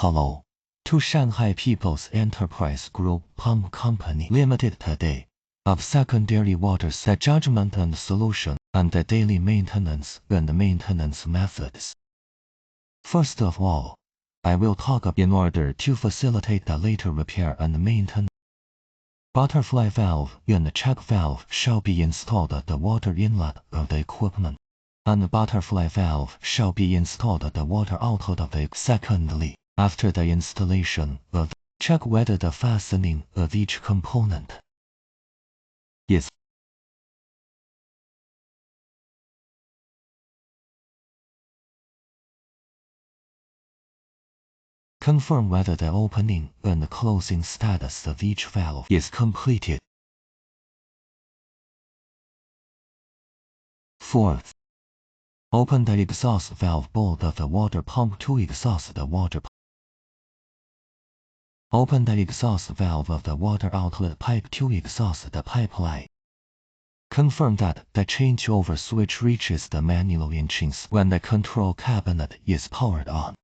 Hello to Shanghai People's Enterprise Group Pump Company Limited today of secondary water judgment and solution and the daily maintenance and maintenance methods. First of all, I will talk in order to facilitate the later repair and maintenance. Butterfly valve and check valve shall be installed at the water inlet of the equipment, and butterfly valve shall be installed at the water outlet of the. Secondly, after the installation of, check whether the fastening of each component is confirm whether the opening and closing status of each valve is completed. Fourth, open the exhaust valve bolt of the water pump to exhaust the water pump. Open the exhaust valve of the water outlet pipe to exhaust the pipeline. Confirm that the changeover switch reaches the manual inches when the control cabinet is powered on.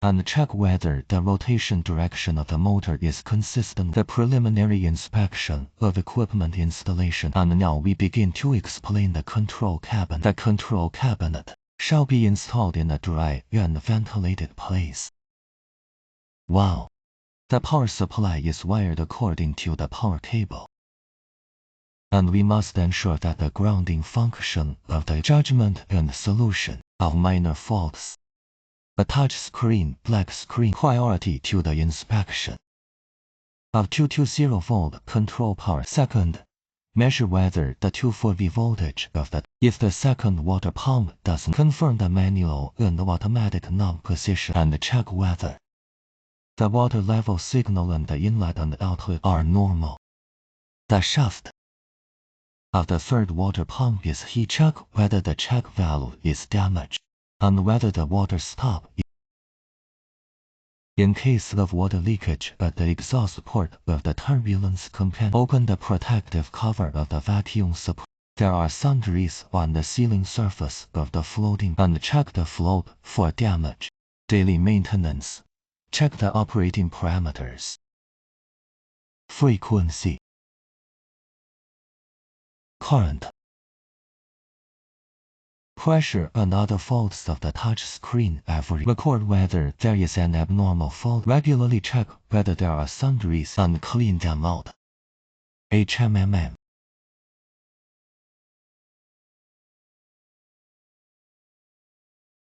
And check whether the rotation direction of the motor is consistent with the preliminary inspection of equipment installation. And now we begin to explain the control cabinet. The control cabinet shall be installed in a dry and ventilated place. Wow! The power supply is wired according to the power cable. And we must ensure that the grounding function of the judgment and solution of minor faults. A touch screen, black screen, priority to the inspection of 220-volt control power. Second, measure whether the 240 voltage of the, if the second water pump doesn't, confirm the manual and automatic knob position and check whether the water level signal and the inlet and outlet are normal. The shaft of the third water pump is heat. Check whether the check valve is damaged and whether the water stop. In case of water leakage at the exhaust port of the turbulence component, open the protective cover of the vacuum supply. There are sundries on the sealing surface of the floating and check the float for damage. Daily maintenance. Check the operating parameters. Frequency, current, pressure and other faults of the touch screen. Record whether there is an abnormal fault. Regularly check whether there are sundries and clean them out. HMMM